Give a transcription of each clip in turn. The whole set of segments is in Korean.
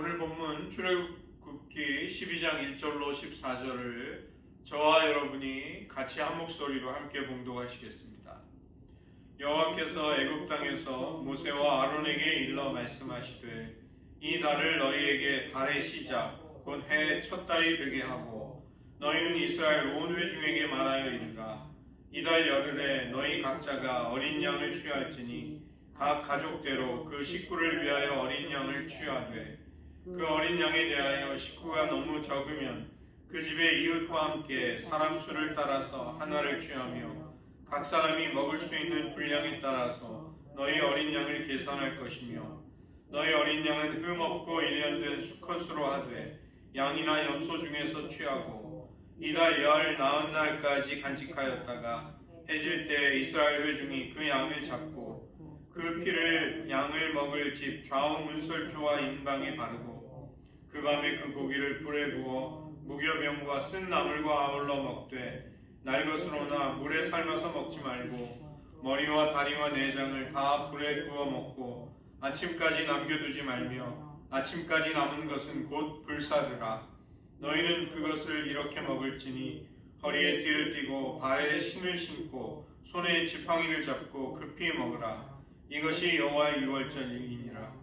오늘 본문 출애굽기 12장 1절로 14절을 저와 여러분이 같이 한 목소리로 함께 봉독하시겠습니다. 여호와께서 애굽 땅에서 모세와 아론에게 일러 말씀하시되 이 달을 너희에게 달의 시작 곧 해의 첫 달이 되게 하고 너희는 이스라엘 온 회중에게 말하여 이르라. 이달 열흘에 너희 각자가 어린 양을 취할지니 각 가족대로 그 식구를 위하여 어린 양을 취하되 그 어린 양에 대하여 식구가 너무 적으면 그 집의 이웃과 함께 사람 수를 따라서 하나를 취하며 각 사람이 먹을 수 있는 분량에 따라서 너희 어린 양을 계산할 것이며 너희 어린 양은 흠 없고 1년 된 수컷으로 하되 양이나 염소 중에서 취하고 이달 열 나흔 날까지 간직하였다가 해질 때 이스라엘 회중이 그 양을 잡고 그 피를 양을 먹을 집 좌우 문설주와 인방에 바르고 그 밤에 그 고기를 불에 구워 무교병과 쓴 나물과 아울러 먹되 날 것으로나 물에 삶아서 먹지 말고 머리와 다리와 내장을 다 불에 구워 먹고 아침까지 남겨두지 말며 아침까지 남은 것은 곧 불사르라. 너희는 그것을 이렇게 먹을지니 허리에 띠를 띠고 발에 신을 신고 손에 지팡이를 잡고 급히 먹으라. 이것이 여호와의 유월절이니라.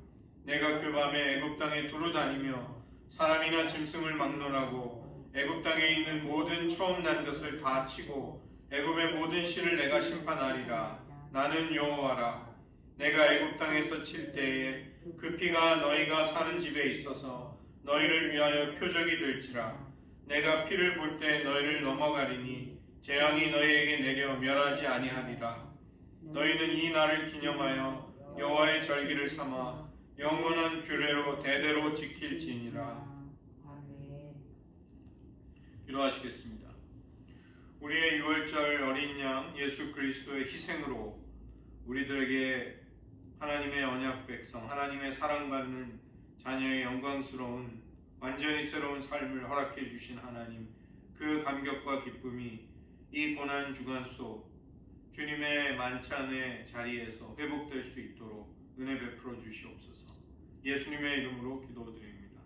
내가 그 밤에 애굽 땅에 두루 다니며 사람이나 짐승을 막론하고 애굽 땅에 있는 모든 처음 난 것을 다 치고 애굽의 모든 씨를 내가 심판하리라. 나는 여호와라. 내가 애굽 땅에서 칠 때에 그 피가 너희가 사는 집에 있어서 너희를 위하여 표적이 될지라. 내가 피를 볼 때 너희를 넘어가리니 재앙이 너희에게 내려 멸하지 아니하리라. 너희는 이 날을 기념하여 여호와의 절기를 삼아 영원한 규례로 대대로 지킬지니라. 기도하시겠습니다. 우리의 유월절 어린 양 예수 그리스도의 희생으로 우리들에게 하나님의 언약 백성, 하나님의 사랑받는 자녀의 영광스러운 완전히 새로운 삶을 허락해 주신 하나님, 그 감격과 기쁨이 이 고난 주간 속 주님의 만찬의 자리에서 회복될 수 있도록 은혜 베풀어 주시옵소서. 예수님의 이름으로 기도드립니다.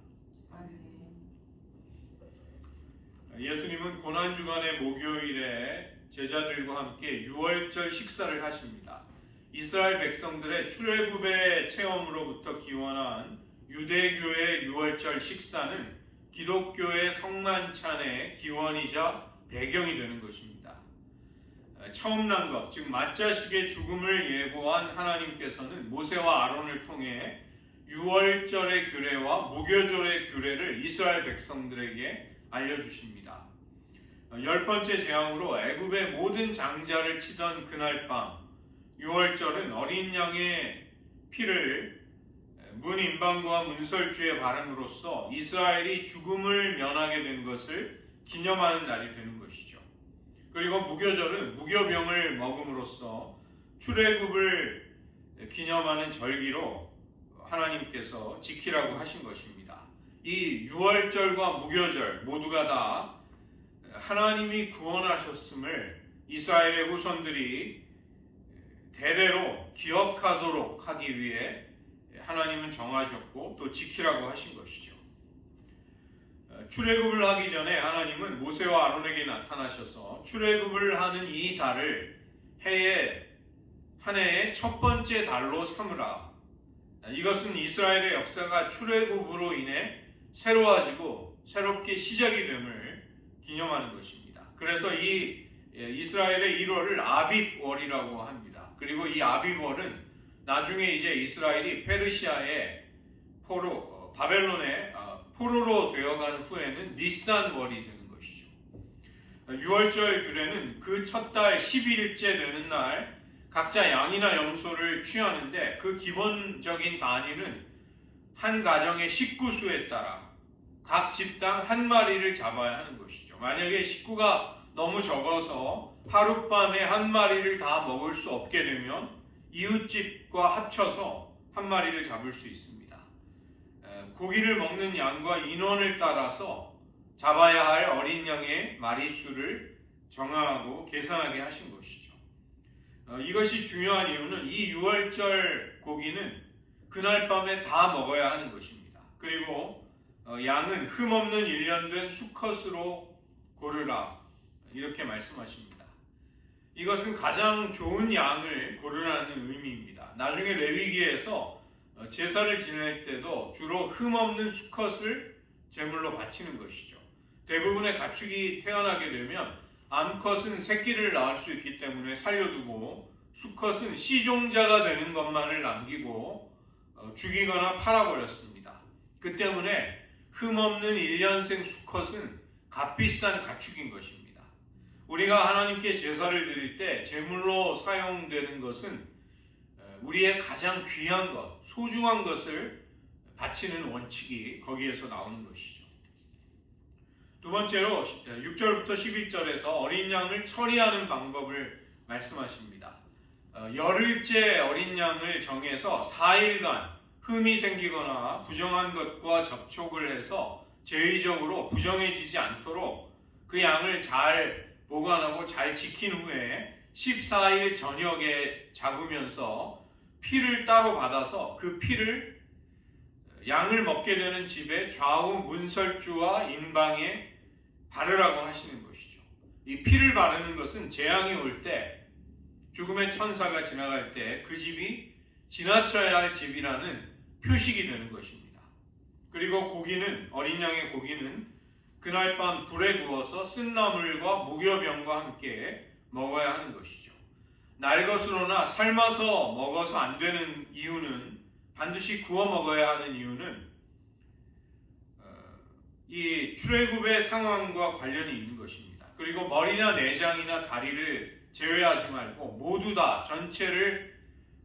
예수님은 고난 주간의 목요일에 제자들과 함께 유월절 식사를 하십니다. 이스라엘 백성들의 출애굽의 체험으로부터 기원한 유대교의 유월절 식사는 기독교의 성만찬의 기원이자 배경이 되는 것입니다. 처음 난 것, 즉 맏자식의 죽음을 예고한 하나님께서는 모세와 아론을 통해 유월절의 규례와 무교절의 규례를 이스라엘 백성들에게 알려주십니다. 10번째 재앙으로 애굽의 모든 장자를 치던 그날 밤, 유월절은 어린 양의 피를 문 인방과 문설주에 바름으로써 이스라엘이 죽음을 면하게 된 것을 기념하는 날이 되는 것이죠. 그리고 무교절은 무교병을 먹음으로써 출애굽을 기념하는 절기로 하나님께서 지키라고 하신 것입니다. 이 유월절과 무교절 모두가 다 하나님이 구원하셨음을 이스라엘의 후손들이 대대로 기억하도록 하기 위해 하나님은 정하셨고 또 지키라고 하신 것이죠. 출애굽을 하기 전에 하나님은 모세와 아론에게 나타나셔서 출애굽을 하는 이 달을 한 해의 첫 번째 달로 삼으라. 이것은 이스라엘의 역사가 출애굽으로 인해 새로워지고 새롭게 시작이 됨을 기념하는 것입니다. 그래서 이 이스라엘의 1월을 아빕월이라고 합니다. 그리고 이 아빕월은 나중에 이제 이스라엘이 페르시아의 바벨론의 포로로 되어간 후에는 니산월이 되는 것이죠. 유월절 규례는 그 첫 달 10일째 되는 날 각자 양이나 염소를 취하는데 그 기본적인 단위는 한 가정의 식구 수에 따라 각 집당 한 마리를 잡아야 하는 것이죠. 만약에 식구가 너무 적어서 하룻밤에 한 마리를 다 먹을 수 없게 되면 이웃집과 합쳐서 한 마리를 잡을 수 있습니다. 고기를 먹는 양과 인원을 따라서 잡아야 할 어린 양의 마리수를 정하고 계산하게 하신 것이죠. 이것이 중요한 이유는 이 유월절 고기는 그날 밤에 다 먹어야 하는 것입니다. 그리고 양은 흠없는 일련된 수컷으로 고르라 이렇게 말씀하십니다. 이것은 가장 좋은 양을 고르라는 의미입니다. 나중에 레위기에서 제사를 지낼 때도 주로 흠없는 수컷을 제물로 바치는 것이죠. 대부분의 가축이 태어나게 되면 암컷은 새끼를 낳을 수 있기 때문에 살려두고 수컷은 시종자가 되는 것만을 남기고 죽이거나 팔아버렸습니다. 그 때문에 흠없는 1년생 수컷은 값비싼 가축인 것입니다. 우리가 하나님께 제사를 드릴 때 제물로 사용되는 것은 우리의 가장 귀한 것, 소중한 것을 바치는 원칙이 거기에서 나오는 것이죠. 두 번째로 6절부터 11절에서 어린 양을 처리하는 방법을 말씀하십니다. 열흘째 어린 양을 정해서 4일간 흠이 생기거나 부정한 것과 접촉을 해서 제의적으로 부정해지지 않도록 그 양을 잘 보관하고 잘 지킨 후에 14일 저녁에 잡으면서 피를 따로 받아서 그 피를 양을 먹게 되는 집의 좌우 문설주와 인방에 바르라고 하시는 것이죠. 이 피를 바르는 것은 재앙이 올 때, 죽음의 천사가 지나갈 때 그 집이 지나쳐야 할 집이라는 표식이 되는 것입니다. 그리고 고기는, 어린 양의 고기는 그날 밤 불에 구워서 쓴나물과 무교병과 함께 먹어야 하는 것이죠. 날 것으로나 삶아서 먹어서 안 되는 이유는, 반드시 구워 먹어야 하는 이유는 이 출애굽의 상황과 관련이 있는 것입니다. 그리고 머리나 내장이나 다리를 제외하지 말고 모두 다 전체를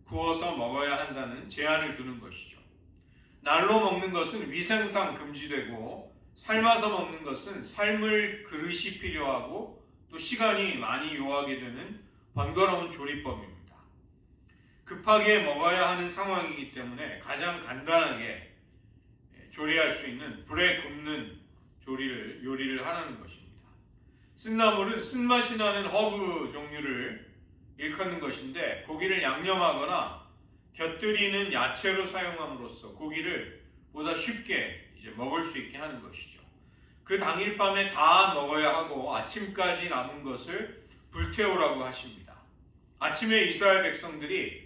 구워서 먹어야 한다는 제한을 두는 것이죠. 날로 먹는 것은 위생상 금지되고 삶아서 먹는 것은 삶을 그릇이 필요하고 또 시간이 많이 요하게 되는 번거로운 조리법입니다. 급하게 먹어야 하는 상황이기 때문에 가장 간단하게 조리할 수 있는 불에 굽는 요리를 하라는 것입니다. 쓴나물은 쓴맛이 나는 허브 종류를 일컫는 것인데 고기를 양념하거나 곁들이는 야채로 사용함으로써 고기를 보다 쉽게 먹을 수 있게 하는 것이죠. 그 당일 밤에 다 먹어야 하고 아침까지 남은 것을 불태우라고 하십니다. 아침에 이스라엘 백성들이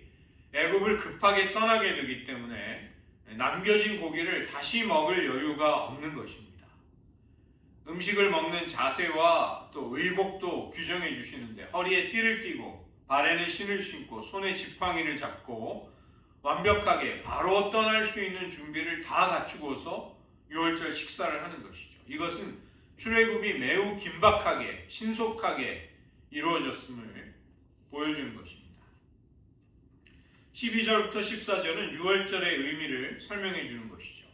애굽을 급하게 떠나게 되기 때문에 남겨진 고기를 다시 먹을 여유가 없는 것입니다. 음식을 먹는 자세와 또 의복도 규정해 주시는데 허리에 띠를 띠고 발에는 신을 신고 손에 지팡이를 잡고 완벽하게 바로 떠날 수 있는 준비를 다 갖추고서 유월절 식사를 하는 것이죠. 이것은 출애굽이 매우 긴박하게 신속하게 이루어졌음을 보여주는 것입니다. 12절부터 14절은 유월절의 의미를 설명해 주는 것이죠.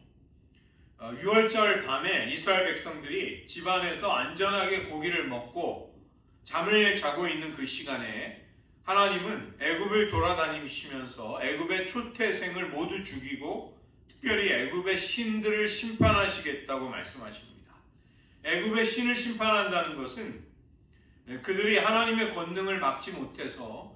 유월절 밤에 이스라엘 백성들이 집안에서 안전하게 고기를 먹고 잠을 자고 있는 그 시간에 하나님은 애굽을 돌아다니시면서 애굽의 초태생을 모두 죽이고 특별히 애굽의 신들을 심판하시겠다고 말씀하십니다. 애굽의 신을 심판한다는 것은 그들이 하나님의 권능을 막지 못해서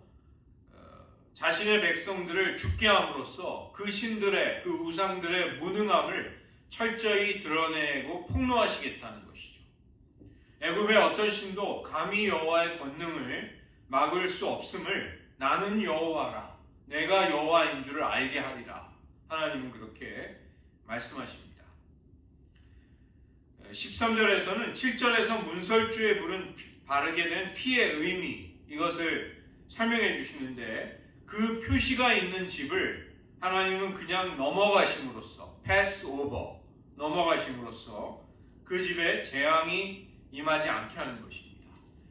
자신의 백성들을 죽게 함으로써 그 신들의, 그 우상들의 무능함을 철저히 드러내고 폭로하시겠다는 것이죠. 애굽의 어떤 신도 감히 여호와의 권능을 막을 수 없음을 나는 여호와라, 내가 여호와인 줄을 알게 하리라. 하나님은 그렇게 말씀하십니다. 13절에서는 7절에서 문설주에 바르게 된 피의 의미, 이것을 설명해 주시는데 그 표시가 있는 집을 하나님은 그냥 넘어가심으로써 pass over, 넘어가심으로써 그 집에 재앙이 임하지 않게 하는 것입니다.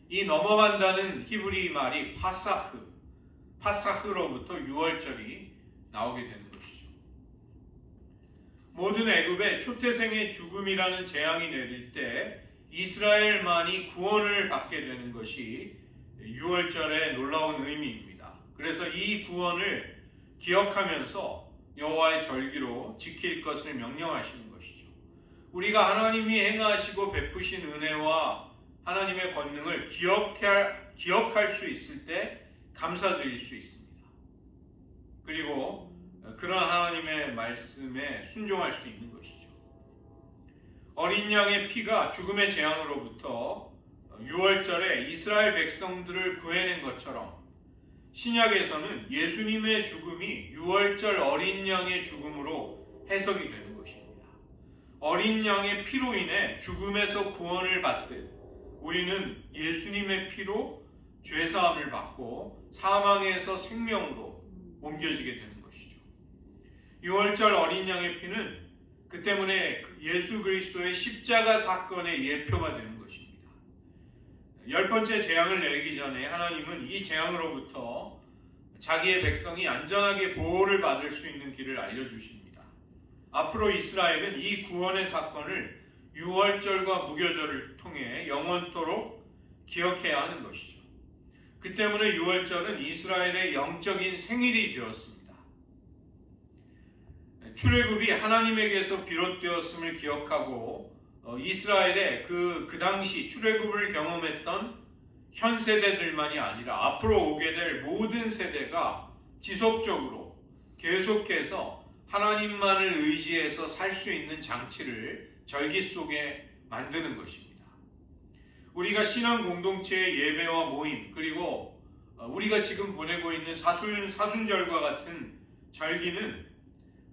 이 넘어간다는 히브리 말이 파사흐로부터 유월절이 나오게 되는 것이죠. 모든 애굽의 초태생의 죽음이라는 재앙이 내릴 때 이스라엘만이 구원을 받게 되는 것이 유월절의 놀라운 의미입니다. 그래서 이 구원을 기억하면서 여호와의 절기로 지킬 것을 명령하시는 것이죠. 우리가 하나님이 행하시고 베푸신 은혜와 하나님의 권능을 기억할 수 있을 때 감사드릴 수 있습니다. 그리고 그런 하나님의 말씀에 순종할 수 있는 것이죠. 어린 양의 피가 죽음의 재앙으로부터 유월절에 이스라엘 백성들을 구해낸 것처럼 신약에서는 예수님의 죽음이 유월절 어린 양의 죽음으로 해석이 되는 것입니다. 어린 양의 피로 인해 죽음에서 구원을 받듯 우리는 예수님의 피로 죄사함을 받고 사망에서 생명으로 옮겨지게 되는 것이죠. 유월절 어린 양의 피는 그 때문에 예수 그리스도의 십자가 사건의 예표가 되는 것입니다. 열 번째 재앙을 내리기 전에 하나님은 이 재앙으로부터 자기의 백성이 안전하게 보호를 받을 수 있는 길을 알려주십니다. 앞으로 이스라엘은 이 구원의 사건을 유월절과 무교절을 통해 영원토록 기억해야 하는 것이죠. 그 때문에 유월절은 이스라엘의 영적인 생일이 되었습니다. 출애굽이 하나님에게서 비롯되었음을 기억하고 이스라엘의 그 당시 출애굽을 경험했던 현 세대들만이 아니라 앞으로 오게 될 모든 세대가 지속적으로 계속해서 하나님만을 의지해서 살 수 있는 장치를 절기 속에 만드는 것입니다. 우리가 신앙 공동체의 예배와 모임, 그리고 우리가 지금 보내고 있는 사순절과 같은 절기는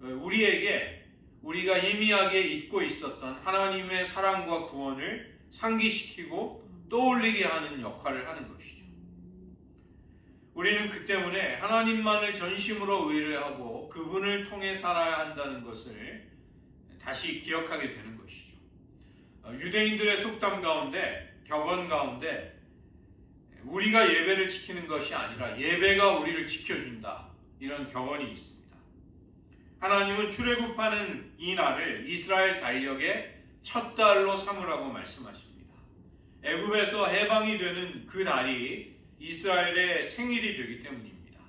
우리에게 우리가 희미하게 잊고 있었던 하나님의 사랑과 구원을 상기시키고 떠올리게 하는 역할을 하는 것이죠. 우리는 그 때문에 하나님만을 전심으로 의뢰하고 그분을 통해 살아야 한다는 것을 다시 기억하게 되는 것이죠. 유대인들의 속담 가운데, 격언 가운데 우리가 예배를 지키는 것이 아니라 예배가 우리를 지켜준다, 이런 격언이 있습니다. 하나님은 출애굽하는 이 날을 이스라엘 달력의 첫 달로 삼으라고 말씀하십니다. 애굽에서 해방이 되는 그 날이 이스라엘의 생일이 되기 때문입니다.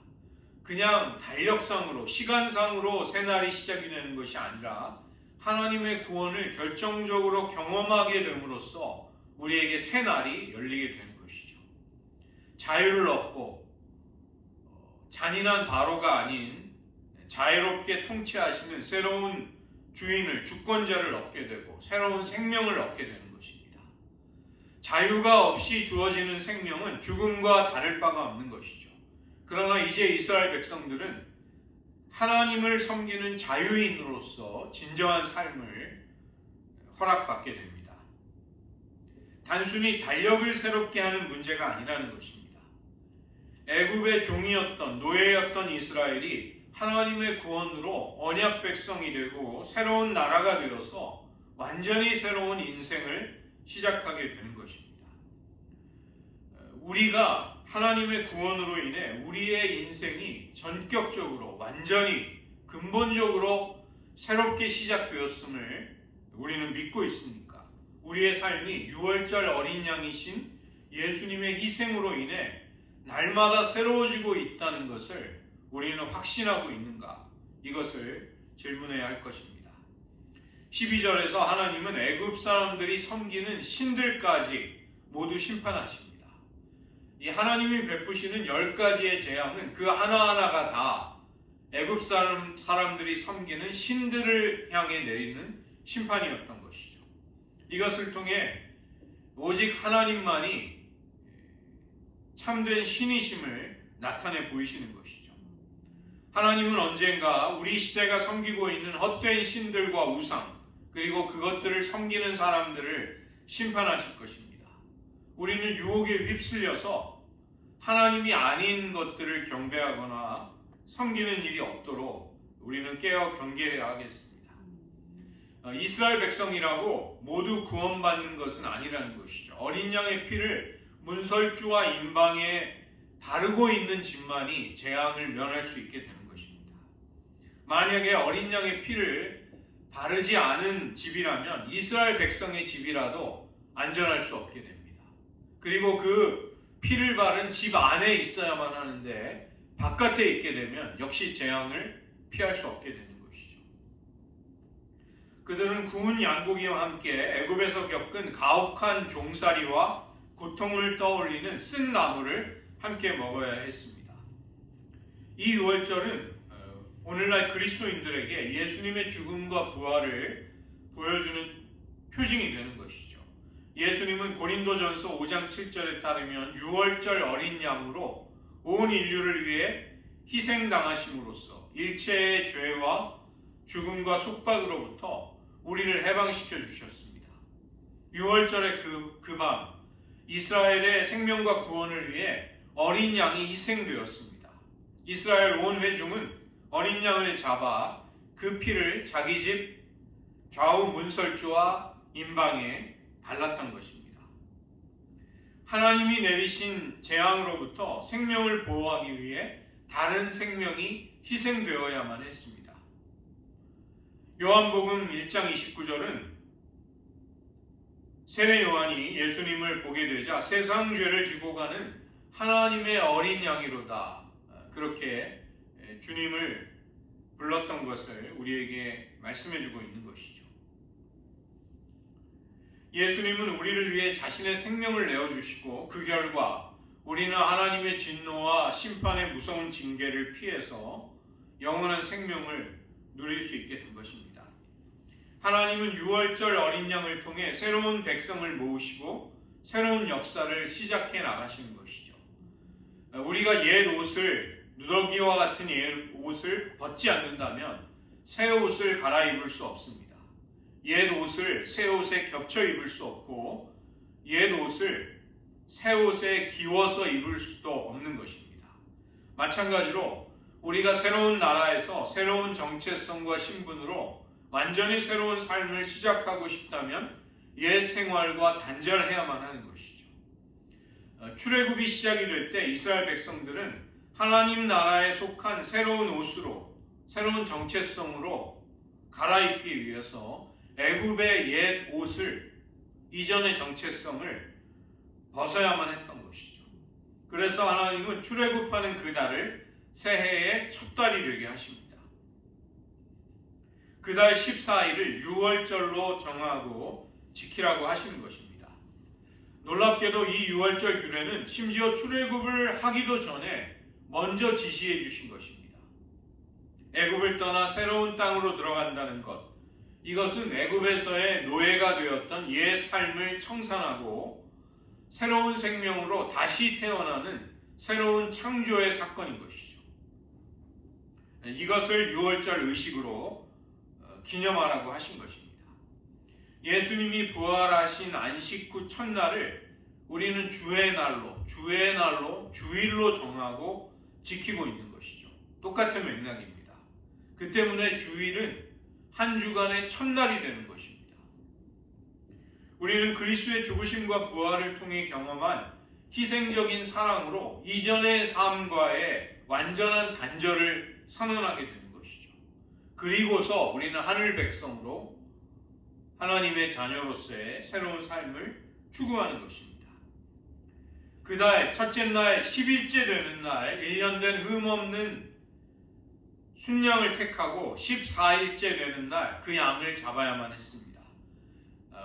그냥 달력상으로, 시간상으로 새날이 시작이 되는 것이 아니라 하나님의 구원을 결정적으로 경험하게 됨으로써 우리에게 새날이 열리게 되는 것이죠. 자유를 얻고 잔인한 바로가 아닌 자유롭게 통치하시는 새로운 주인을, 주권자를 얻게 되고 새로운 생명을 얻게 되는 것입니다. 자유가 없이 주어지는 생명은 죽음과 다를 바가 없는 것이죠. 그러나 이제 이스라엘 백성들은 하나님을 섬기는 자유인으로서 진정한 삶을 허락받게 됩니다. 단순히 달력을 새롭게 하는 문제가 아니라는 것입니다. 애굽의 종이었던, 노예였던 이스라엘이 하나님의 구원으로 언약 백성이 되고 새로운 나라가 되어서 완전히 새로운 인생을 시작하게 되는 것입니다. 우리가 하나님의 구원으로 인해 우리의 인생이 전격적으로, 완전히, 근본적으로 새롭게 시작되었음을 우리는 믿고 있습니까? 우리의 삶이 유월절 어린 양이신 예수님의 희생으로 인해 날마다 새로워지고 있다는 것을 우리는 확신하고 있는가? 이것을 질문해야 할 것입니다. 12절에서 하나님은 애굽 사람들이 섬기는 신들까지 모두 심판하십니다. 이 하나님이 베푸시는 10가지의 재앙은 그 하나하나가 다 애굽 사람들이 섬기는 신들을 향해 내리는 심판이었던 것이죠. 이것을 통해 오직 하나님만이 참된 신이심을 나타내 보이시는 것이죠. 하나님은 언젠가 우리 시대가 섬기고 있는 헛된 신들과 우상, 그리고 그것들을 섬기는 사람들을 심판하실 것입니다. 우리는 유혹에 휩쓸려서 하나님이 아닌 것들을 경배하거나 섬기는 일이 없도록 우리는 깨어 경계해야 하겠습니다. 이스라엘 백성이라고 모두 구원받는 것은 아니라는 것이죠. 어린 양의 피를 문설주와 임방에 바르고 있는 집만이 재앙을 면할 수 있게 되는 것입니다. 만약에 어린 양의 피를 바르지 않은 집이라면 이스라엘 백성의 집이라도 안전할 수 없게 됩니다. 그리고 그 피를 바른 집 안에 있어야만 하는데 바깥에 있게 되면 역시 재앙을 피할 수 없게 되는 것이죠. 그들은 구운 양고기와 함께 애굽에서 겪은 가혹한 종살이와 고통을 떠올리는 쓴 나물을 함께 먹어야 했습니다. 이 유월절은 오늘날 그리스도인들에게 예수님의 죽음과 부활을 보여주는 표징이 되는 것이죠. 예수님은 고린도전서 5장 7절에 따르면 6월절 어린 양으로 온 인류를 위해 희생당하심으로써 일체의 죄와 죽음과 속박으로부터 우리를 해방시켜 주셨습니다. 6월절의 그 밤 이스라엘의 생명과 구원을 위해 어린 양이 희생되었습니다. 이스라엘 온 회중은 어린 양을 잡아 그 피를 자기 집 좌우 문설주와 임방에 발랐던 것입니다. 하나님이 내리신 재앙으로부터 생명을 보호하기 위해 다른 생명이 희생되어야만 했습니다. 요한복음 1장 29절은 세례 요한이 예수님을 보게 되자 세상 죄를 지고 가는 하나님의 어린 양이로다, 그렇게 주님을 불렀던 것을 우리에게 말씀해 주고 있는 것이죠. 예수님은 우리를 위해 자신의 생명을 내어주시고 그 결과 우리는 하나님의 진노와 심판의 무서운 징계를 피해서 영원한 생명을 누릴 수 있게 된 것입니다. 하나님은 6월절 어린 양을 통해 새로운 백성을 모으시고 새로운 역사를 시작해 나가시는 것이죠. 우리가 옛 옷을, 누더기와 같은 옛 옷을 벗지 않는다면 새 옷을 갈아입을 수 없습니다. 옛 옷을 새 옷에 겹쳐 입을 수 없고 옛 옷을 새 옷에 기워서 입을 수도 없는 것입니다. 마찬가지로 우리가 새로운 나라에서 새로운 정체성과 신분으로 완전히 새로운 삶을 시작하고 싶다면 옛 생활과 단절해야만 하는 것이죠. 출애굽이 시작이 될 때 이스라엘 백성들은 하나님 나라에 속한 새로운 옷으로, 새로운 정체성으로 갈아입기 위해서 애굽의 옛 옷을, 이전의 정체성을 벗어야만 했던 것이죠. 그래서 하나님은 출애굽하는 그 달을 새해의 첫 달이 되게 하십니다. 그 달 14일을 6월절로 정하고 지키라고 하시는 것입니다. 놀랍게도 이 6월절 규례는 심지어 출애굽을 하기도 전에 먼저 지시해 주신 것입니다. 애굽을 떠나 새로운 땅으로 들어간다는 것, 이것은 애굽에서의 노예가 되었던 옛 삶을 청산하고 새로운 생명으로 다시 태어나는 새로운 창조의 사건인 것이죠. 이것을 6월절 의식으로 기념하라고 하신 것입니다. 예수님이 부활하신 안식 후 첫날을 우리는 주의 날로, 주일로 정하고 지키고 있는 것이죠. 똑같은 맥락입니다. 그 때문에 주일은 한 주간의 첫날이 되는 것입니다. 우리는 그리스도의 죽으심과 부활을 통해 경험한 희생적인 사랑으로 이전의 삶과의 완전한 단절을 선언하게 되는 것이죠. 그리고서 우리는 하늘 백성으로 하나님의 자녀로서의 새로운 삶을 추구하는 것입니다. 그 달 첫째 날 10일째 되는 날 1년 된 흠없는 순양을 택하고 14일째 되는 날 그 양을 잡아야만 했습니다.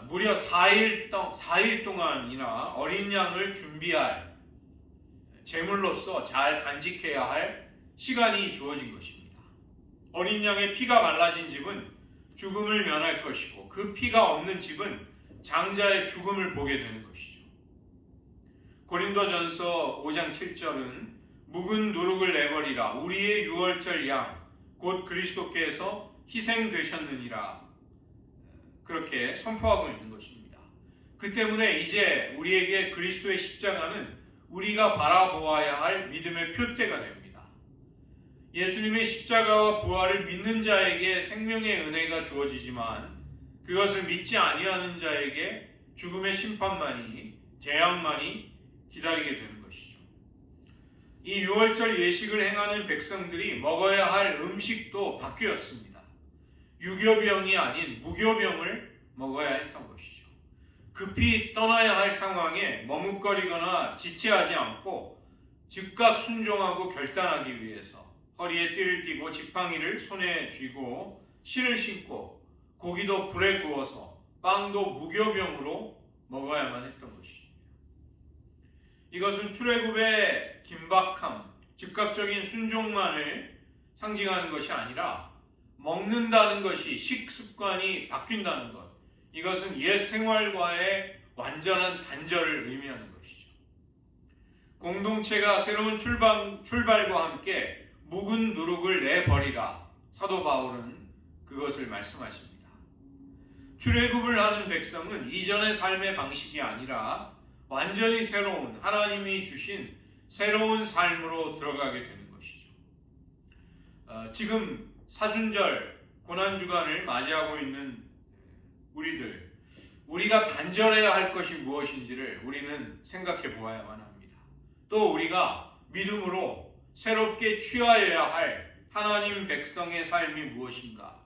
무려 4일 동안이나 어린 양을 준비할 제물로서 잘 간직해야 할 시간이 주어진 것입니다. 어린 양의 피가 말라진 집은 죽음을 면할 것이고 그 피가 없는 집은 장자의 죽음을 보게 되는 것이죠. 고린도전서 5장 7절은 묵은 누룩을 내버리라 우리의 6월절 양 곧 그리스도께서 희생되셨느니라, 그렇게 선포하고 있는 것입니다. 그 때문에 이제 우리에게 그리스도의 십자가는 우리가 바라보아야 할 믿음의 표대가 됩니다. 예수님의 십자가와 부활을 믿는 자에게 생명의 은혜가 주어지지만 그것을 믿지 아니하는 자에게 죽음의 심판만이, 재앙만이 기다리게 되는 것이죠. 이 6월절 예식을 행하는 백성들이 먹어야 할 음식도 바뀌었습니다. 유교병이 아닌 무교병을 먹어야 했던 것이죠. 급히 떠나야 할 상황에 머뭇거리거나 지체하지 않고 즉각 순종하고 결단하기 위해서 허리에 띠를 띠고 지팡이를 손에 쥐고 실을 신고 고기도 불에 구워서 빵도 무교병으로 먹어야만 했던 것이죠. 이것은 출애굽의 긴박함, 즉각적인 순종만을 상징하는 것이 아니라 먹는다는 것이 식습관이 바뀐다는 것, 이것은 옛 생활과의 완전한 단절을 의미하는 것이죠. 공동체가 새로운 출발과 함께 묵은 누룩을 내버리라. 사도 바울은 그것을 말씀하십니다. 출애굽을 하는 백성은 이전의 삶의 방식이 아니라 완전히 새로운 하나님이 주신 새로운 삶으로 들어가게 되는 것이죠. 지금 사순절 고난주간을 맞이하고 있는 우리가 단절해야 할 것이 무엇인지를 우리는 생각해 보아야만 합니다. 또 우리가 믿음으로 새롭게 취하여야 할 하나님 백성의 삶이 무엇인가,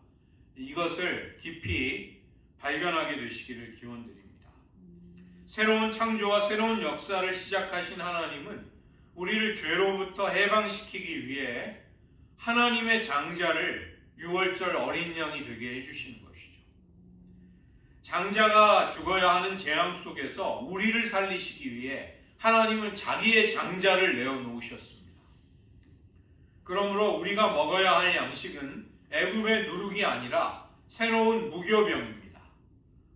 이것을 깊이 발견하게 되시기를 기원드립니다. 새로운 창조와 새로운 역사를 시작하신 하나님은 우리를 죄로부터 해방시키기 위해 하나님의 장자를 유월절 어린 양이 되게 해주시는 것이죠. 장자가 죽어야 하는 재앙 속에서 우리를 살리시기 위해 하나님은 자기의 장자를 내어놓으셨습니다. 그러므로 우리가 먹어야 할 양식은 애굽의 누룩이 아니라 새로운 무교병입니다.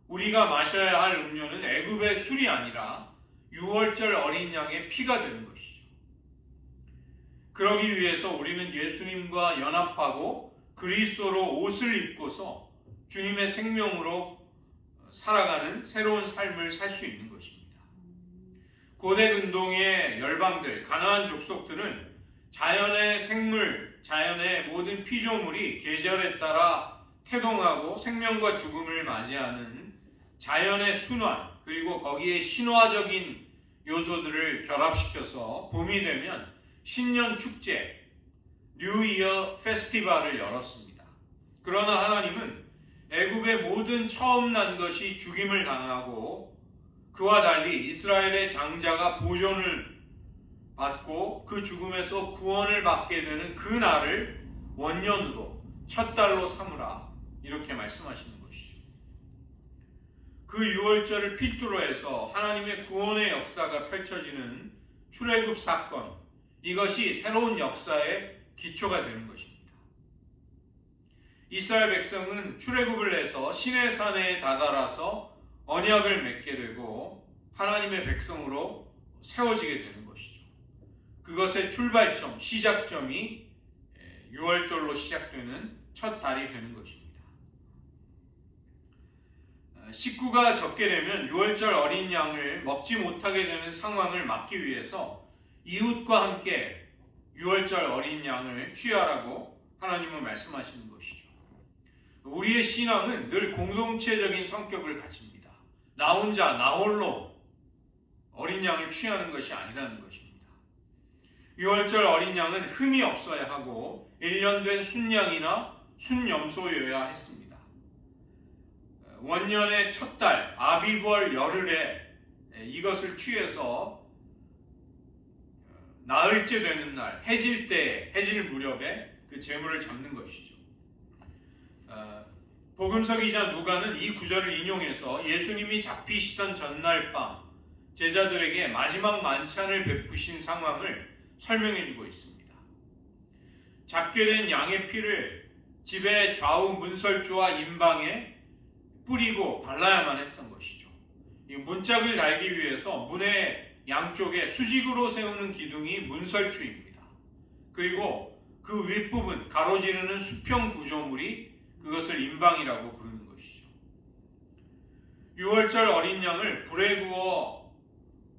우리가 마셔야 할 음료는 애굽의 술이 아니라 유월절 어린 양의 피가 되는 것이죠. 그러기 위해서 우리는 예수님과 연합하고 그리스도로 옷을 입고서 주님의 생명으로 살아가는 새로운 삶을 살 수 있는 것입니다. 고대 근동의 열방들, 가나안 족속들은 자연의 생물, 자연의 모든 피조물이 계절에 따라 태동하고 생명과 죽음을 맞이하는 자연의 순환, 그리고 거기에 신화적인 요소들을 결합시켜서 봄이 되면 신년 축제, 뉴 이어 페스티벌을 열었습니다. 그러나 하나님은 애굽의 모든 처음 난 것이 죽임을 당하고 그와 달리 이스라엘의 장자가 보존을 받고 그 죽음에서 구원을 받게 되는 그 날을 원년으로 첫 달로 삼으라, 이렇게 말씀하시는 것이죠. 그 유월절을 필두로 해서 하나님의 구원의 역사가 펼쳐지는 출애굽 사건, 이것이 새로운 역사의 기초가 되는 것입니다. 이스라엘 백성은 출애굽을 해서 시내산에 다다라서 언약을 맺게 되고 하나님의 백성으로 세워지게 되는 것이죠. 그것의 출발점, 시작점이 유월절로 시작되는 첫 달이 되는 것입니다. 식구가 적게 되면 유월절 어린 양을 먹지 못하게 되는 상황을 막기 위해서 이웃과 함께 유월절 어린 양을 취하라고 하나님은 말씀하시는 것이죠. 우리의 신앙은 늘 공동체적인 성격을 가집니다. 나 혼자, 나 홀로 어린 양을 취하는 것이 아니라는 것입니다. 유월절 어린 양은 흠이 없어야 하고 1년 된 순양이나 순염소여야 했습니다. 원년의 첫 달 아비벌 열흘에 이것을 취해서 나흘째 되는 날 해질 때, 해질 무렵에 그 제물을 잡는 것이죠. 복음서기자 누가는 이 구절을 인용해서 예수님이 잡히시던 전날 밤 제자들에게 마지막 만찬을 베푸신 상황을 설명해주고 있습니다. 잡게 된 양의 피를 집의 좌우 문설주와 임방에 뿌리고 발라야만 했던 것이죠. 이 문짝을 달기 위해서 문의 양쪽에 수직으로 세우는 기둥이 문설주입니다. 그리고 그 윗부분, 가로지르는 수평 구조물이 그것을 임방이라고 부르는 것이죠. 유월절 어린 양을 불에 구워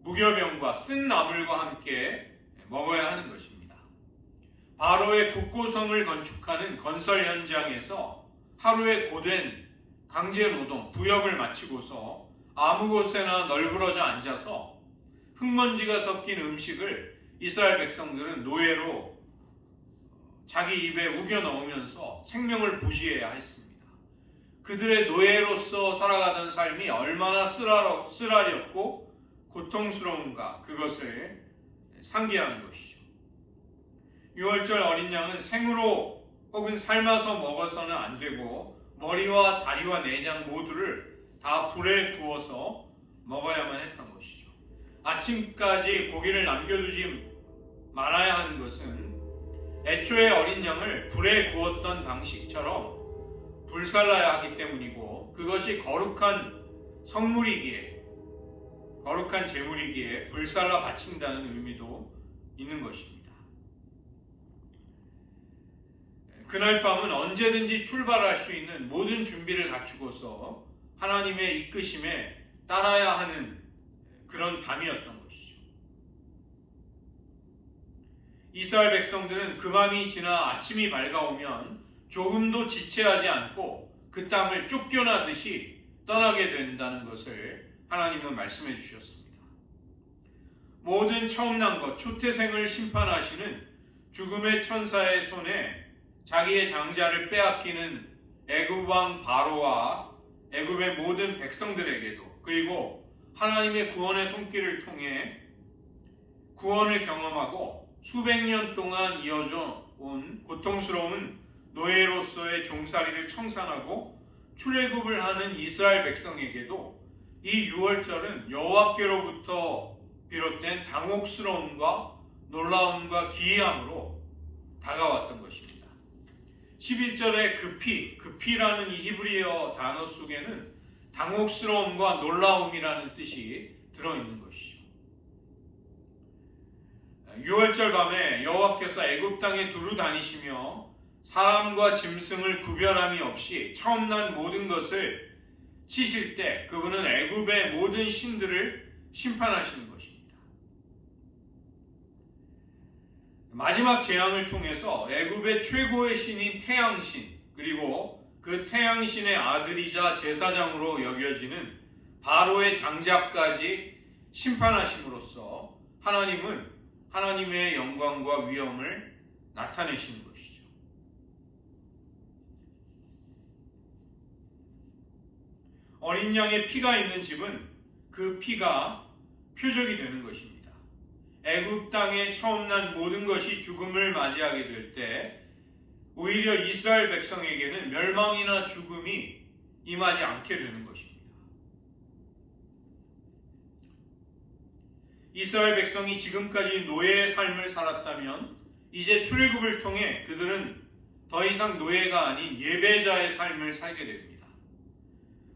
무교병과 쓴 나물과 함께 먹어야 하는 것입니다. 바로의 국고성을 건축하는 건설 현장에서 하루의 고된 강제노동, 부역을 마치고서 아무 곳에나 널브러져 앉아서 흙먼지가 섞인 음식을 이스라엘 백성들은 노예로 자기 입에 우겨 넣으면서 생명을 부지해야 했습니다. 그들의 노예로서 살아가던 삶이 얼마나 쓰라렸고 고통스러운가, 그것을 상기하는 것이죠. 유월절 어린 양은 생으로 혹은 삶아서 먹어서는 안 되고 머리와 다리와 내장 모두를 다 불에 구워서 먹어야만 했던 것이죠. 아침까지 고기를 남겨두지 말아야 하는 것은 애초에 어린 양을 불에 구웠던 방식처럼 불살라야 하기 때문이고, 그것이 거룩한 성물이기에, 거룩한 제물이기에 불살라 바친다는 의미도 있는 것입니다. 그날 밤은 언제든지 출발할 수 있는 모든 준비를 갖추고서 하나님의 이끄심에 따라야 하는 그런 밤이었던 것이죠. 이스라엘 백성들은 그 밤이 지나 아침이 밝아오면 조금도 지체하지 않고 그 땅을 쫓겨나듯이 떠나게 된다는 것을 하나님은 말씀해 주셨습니다. 모든 처음 난 것, 초태생을 심판하시는 죽음의 천사의 손에 자기의 장자를 빼앗기는 애굽 왕 바로와 애굽의 모든 백성들에게도, 그리고 하나님의 구원의 손길을 통해 구원을 경험하고 수백 년 동안 이어져 온 고통스러운 노예로서의 종살이를 청산하고 출애굽을 하는 이스라엘 백성에게도 이 유월절은 여호와께로부터 비롯된 당혹스러움과 놀라움과 기이함으로 다가왔던 것입니다. 11절의 급히라는 이 히브리어 단어 속에는 당혹스러움과 놀라움이라는 뜻이 들어있는 것이죠. 6월절 밤에 여호와께서 애굽 땅에 두루 다니시며 사람과 짐승을 구별함이 없이 처음 난 모든 것을 치실 때 그분은 애굽의 모든 신들을 심판하시는 것입니다. 마지막 재앙을 통해서 애굽의 최고의 신인 태양신, 그리고 그 태양신의 아들이자 제사장으로 여겨지는 바로의 장자까지 심판하심으로써 하나님은 하나님의 영광과 위엄을 나타내시는 것이죠. 어린 양의 피가 있는 집은 그 피가 표적이 되는 것입니다. 애굽 땅에 처음 난 모든 것이 죽음을 맞이하게 될 때 오히려 이스라엘 백성에게는 멸망이나 죽음이 임하지 않게 되는 것입니다. 이스라엘 백성이 지금까지 노예의 삶을 살았다면 이제 출애굽을 통해 그들은 더 이상 노예가 아닌 예배자의 삶을 살게 됩니다.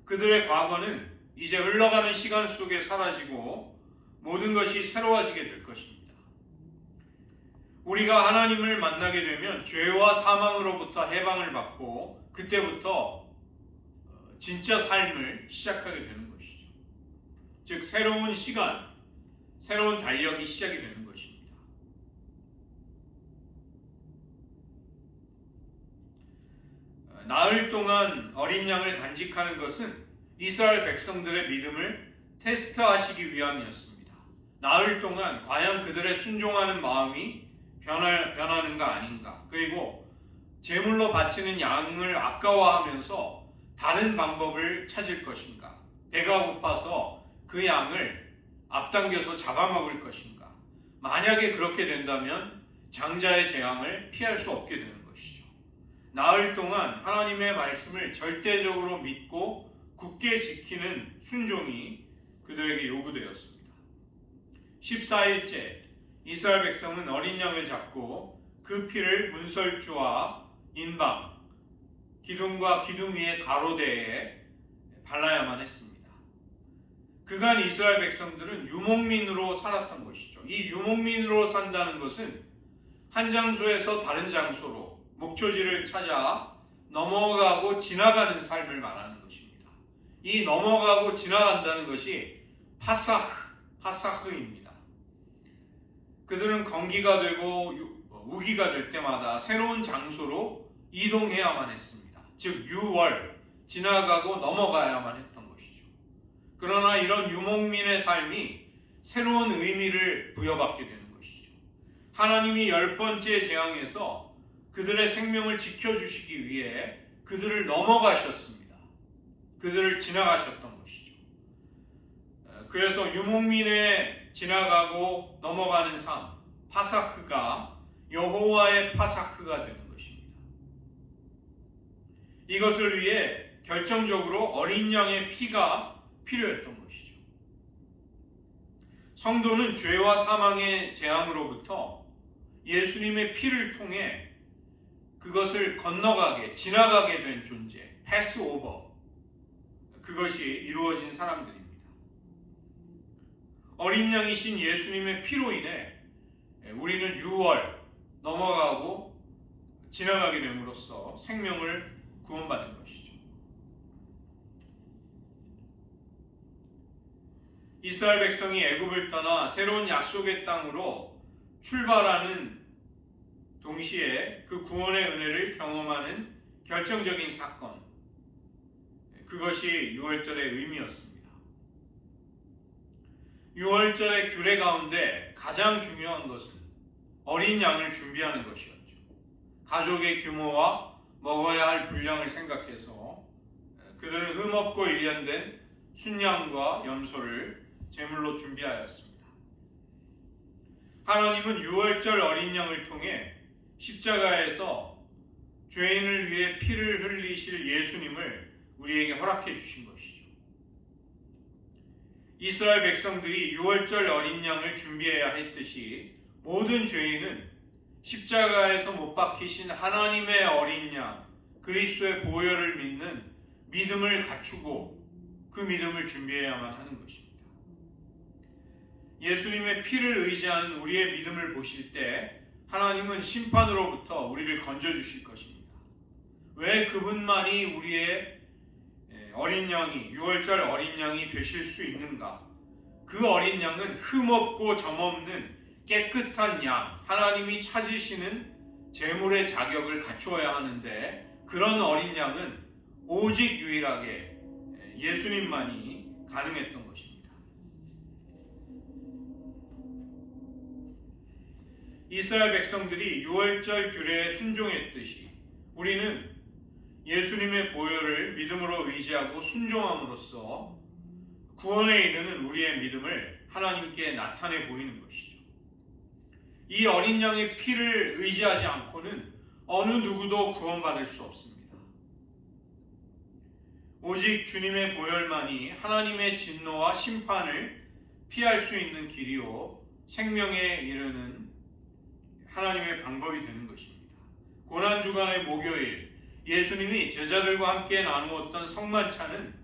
그들의 과거는 이제 흘러가는 시간 속에 사라지고 모든 것이 새로워지게 될 것입니다. 우리가 하나님을 만나게 되면 죄와 사망으로부터 해방을 받고 그때부터 진짜 삶을 시작하게 되는 것이죠. 즉 새로운 시간, 새로운 달력이 시작이 되는 것입니다. 나흘 동안 어린 양을 간직하는 것은 이스라엘 백성들의 믿음을 테스트하시기 위함이었습니다. 나흘 동안 과연 그들의 순종하는 마음이 변하는가 아닌가, 그리고 제물로 바치는 양을 아까워하면서 다른 방법을 찾을 것인가, 배가 고파서 그 양을 앞당겨서 잡아먹을 것인가. 만약에 그렇게 된다면 장자의 재앙을 피할 수 없게 되는 것이죠. 나흘 동안 하나님의 말씀을 절대적으로 믿고 굳게 지키는 순종이 그들에게 요구되었습니다. 14일째 이스라엘 백성은 어린 양을 잡고 그 피를 문설주와 인방, 기둥과 기둥 위의 가로대에 발라야만 했습니다. 그간 이스라엘 백성들은 유목민으로 살았던 것이죠. 이 유목민으로 산다는 것은 한 장소에서 다른 장소로 목초지를 찾아 넘어가고 지나가는 삶을 말하는 것입니다. 이 넘어가고 지나간다는 것이 파사흐입니다. 그들은 건기가 되고 우기가 될 때마다 새로운 장소로 이동해야만 했습니다. 즉 유월, 지나가고 넘어가야만 했던 것이죠. 그러나 이런 유목민의 삶이 새로운 의미를 부여받게 되는 것이죠. 하나님이 10번째 재앙에서 그들의 생명을 지켜주시기 위해 그들을 넘어가셨습니다. 그들을 지나가셨던 것이죠. 그래서 유목민의 지나가고 넘어가는 삶, 파사크가 여호와의 파사크가 되는 것입니다. 이것을 위해 결정적으로 어린 양의 피가 필요했던 것이죠. 성도는 죄와 사망의 재앙으로부터 예수님의 피를 통해 그것을 건너가게, 지나가게 된 존재, 패스오버. 그것이 이루어진 사람들입니다. 어린 양이신 예수님의 피로 인해 우리는 6월 넘어가고 지나가게 됨으로써 생명을 구원받은 것이죠. 이스라엘 백성이 애굽을 떠나 새로운 약속의 땅으로 출발하는 동시에 그 구원의 은혜를 경험하는 결정적인 사건, 그것이 유월절의 의미였습니다. 유월절의 규례 가운데 가장 중요한 것은 어린 양을 준비하는 것이었죠. 가족의 규모와 먹어야 할 분량을 생각해서 그들은 흠없고 일련된 순양과 염소를 제물로 준비하였습니다. 하나님은 유월절 어린 양을 통해 십자가에서 죄인을 위해 피를 흘리실 예수님을 우리에게 허락해 주신 것이죠. 이스라엘 백성들이 유월절 어린 양을 준비해야 했듯이 모든 죄인은 십자가에서 못 박히신 하나님의 어린 양 그리스도의 보혈을 믿는 믿음을 갖추고 그 믿음을 준비해야만 하는 것입니다. 예수님의 피를 의지하는 우리의 믿음을 보실 때 하나님은 심판으로부터 우리를 건져주실 것입니다. 왜 그분만이 우리의 어린 양이, 유월절 어린 양이 되실 수 있는가? 그 어린 양은 흠없고 점없는 깨끗한 양, 하나님이 찾으시는 제물의 자격을 갖추어야 하는데 그런 어린 양은 오직 유일하게 예수님만이 가능했던 것입니다. 이스라엘 백성들이 유월절 규례에 순종했듯이 우리는 예수님의 보혈을 믿음으로 의지하고 순종함으로써 구원에 이르는 우리의 믿음을 하나님께 나타내 보이는 것이죠. 이 어린 양의 피를 의지하지 않고는 어느 누구도 구원받을 수 없습니다. 오직 주님의 보혈만이 하나님의 진노와 심판을 피할 수 있는 길이요 생명에 이르는 하나님의 방법이 되는 것입니다. 고난주간의 목요일 예수님이 제자들과 함께 나누었던 성만찬은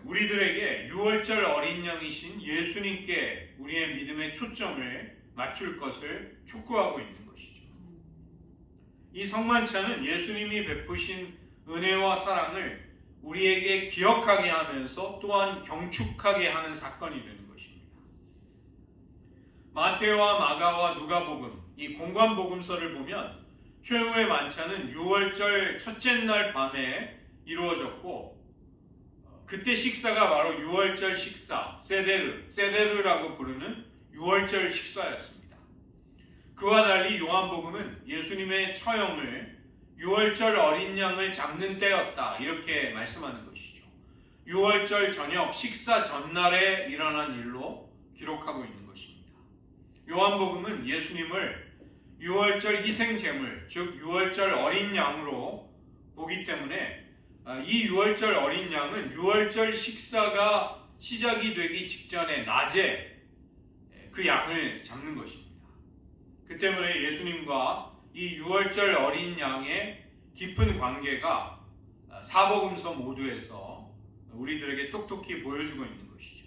우리들에게 유월절 어린 양이신 예수님께 우리의 믿음의 초점을 맞출 것을 촉구하고 있는 것이죠. 이 성만찬은 예수님이 베푸신 은혜와 사랑을 우리에게 기억하게 하면서 또한 경축하게 하는 사건이 되는 것입니다. 마태와 마가와 누가복음, 이 공관복음서를 보면 최후의 만찬은 유월절 첫째 날 밤에 이루어졌고 그때 식사가 바로 유월절 식사, 세데르라고 부르는 유월절 식사였습니다. 그와 달리 요한복음은 예수님의 처형을 유월절 어린 양을 잡는 때였다 이렇게 말씀하는 것이죠. 유월절 저녁 식사 전날에 일어난 일로 기록하고 있는 것입니다. 요한복음은 예수님을 유월절 희생제물, 즉 유월절 어린 양으로 보기 때문에 이 유월절 어린 양은 유월절 식사가 시작이 되기 직전에 낮에 그 양을 잡는 것입니다. 그 때문에 예수님과 이 유월절 어린 양의 깊은 관계가 사복음서 모두에서 우리들에게 똑똑히 보여주고 있는 것이죠.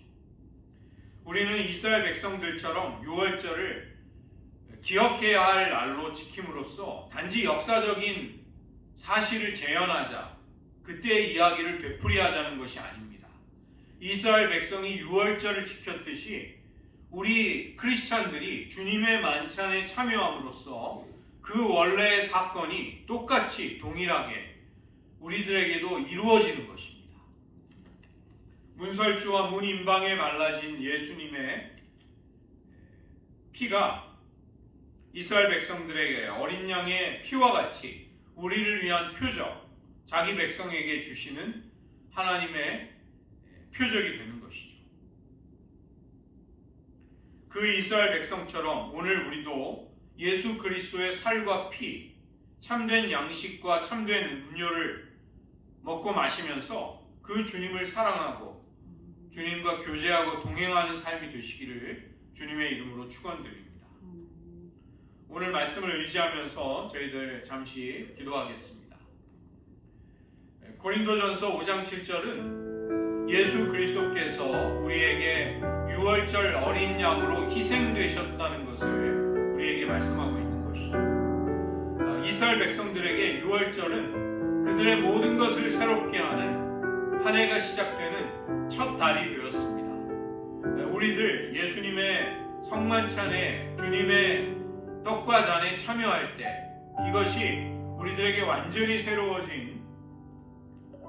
우리는 이스라엘 백성들처럼 유월절을 기억해야 할 날로 지킴으로써 단지 역사적인 사실을 재현하자, 그때의 이야기를 되풀이하자는 것이 아닙니다. 이스라엘 백성이 유월절을 지켰듯이 우리 크리스찬들이 주님의 만찬에 참여함으로써 그 원래의 사건이 똑같이 동일하게 우리들에게도 이루어지는 것입니다. 문설주와 문인방에 말라진 예수님의 피가 이스라엘 백성들에게 어린 양의 피와 같이 우리를 위한 표적, 자기 백성에게 주시는 하나님의 표적이 되는 것이죠. 그 이스라엘 백성처럼 오늘 우리도 예수 그리스도의 살과 피, 참된 양식과 참된 음료를 먹고 마시면서 그 주님을 사랑하고 주님과 교제하고 동행하는 삶이 되시기를 주님의 이름으로 축원드립니다. 오늘 말씀을 의지하면서 저희들 잠시 기도하겠습니다. 고린도전서 5장 7절은 예수 그리스도께서 우리에게 유월절 어린 양으로 희생되셨다는 것을 우리에게 말씀하고 있는 것이죠. 이스라엘 백성들에게 유월절은 그들의 모든 것을 새롭게 하는 한 해가 시작되는 첫 달이 되었습니다. 우리들 예수님의 성만찬에 주님의 떡과 잔에 참여할 때 이것이 우리들에게 완전히 새로워진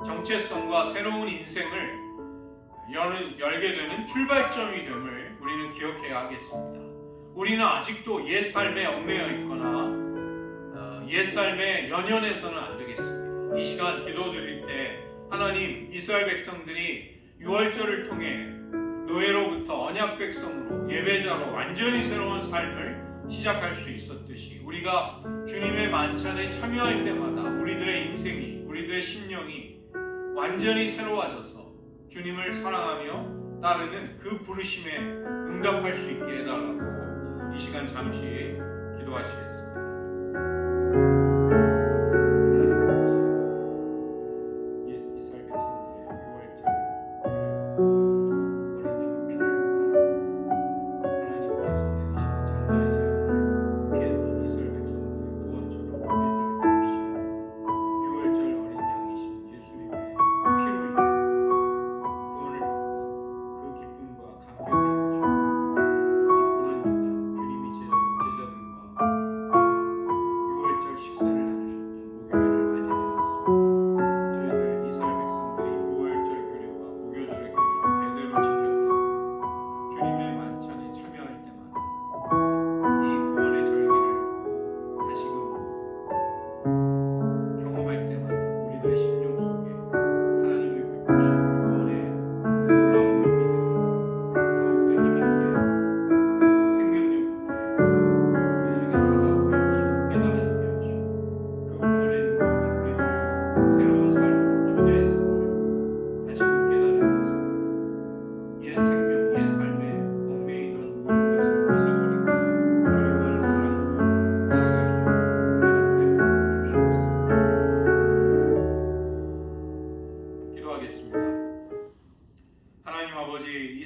정체성과 새로운 인생을 열게 되는 출발점이 됨을 우리는 기억해야 하겠습니다. 우리는 아직도 옛삶에 얽매여 있거나 옛삶에 연연해서는 안 되겠습니다. 이 시간 기도드릴 때 하나님, 이스라엘 백성들이 유월절을 통해 노예로부터 언약 백성으로 예배자로 완전히 새로운 삶을 시작할 수 있었듯이 우리가 주님의 만찬에 참여할 때마다 우리들의 인생이, 우리들의 심령이 완전히 새로워져서 주님을 사랑하며 따르는 그 부르심에 응답할 수 있게 해달라고 이 시간 잠시 기도하시겠습니다.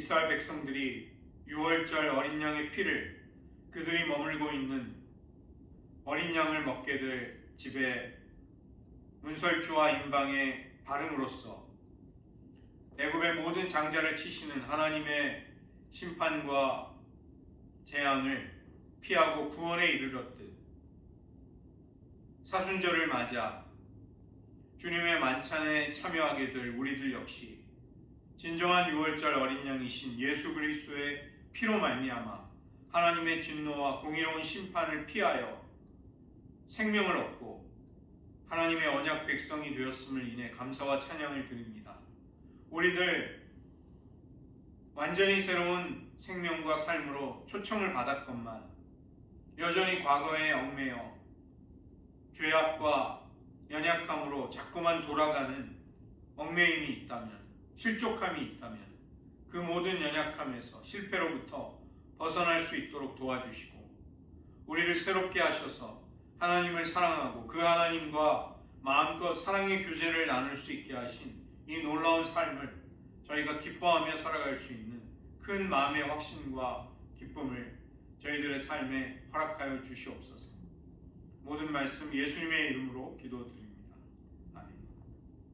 이스라엘 백성들이 유월절 어린 양의 피를 그들이 머물고 있는 어린 양을 먹게 될 집에 문설주와 임방에 바름으로써 애굽의 모든 장자를 치시는 하나님의 심판과 재앙을 피하고 구원에 이르렀듯 사순절을 맞아 주님의 만찬에 참여하게 될 우리들 역시 진정한 유월절 어린 양이신 예수 그리스도의 피로 말미암아 하나님의 진노와 공의로운 심판을 피하여 생명을 얻고 하나님의 언약 백성이 되었음을 인해 감사와 찬양을 드립니다. 우리들 완전히 새로운 생명과 삶으로 초청을 받았건만 여전히 과거에 얽매여 죄악과 연약함으로 자꾸만 돌아가는 얽매임이 있다면, 실족함이 있다면 그 모든 연약함에서 실패로부터 벗어날 수 있도록 도와주시고 우리를 새롭게 하셔서 하나님을 사랑하고 그 하나님과 마음껏 사랑의 교제를 나눌 수 있게 하신 이 놀라운 삶을 저희가 기뻐하며 살아갈 수 있는 큰 마음의 확신과 기쁨을 저희들의 삶에 허락하여 주시옵소서. 모든 말씀 예수님의 이름으로 기도드립니다.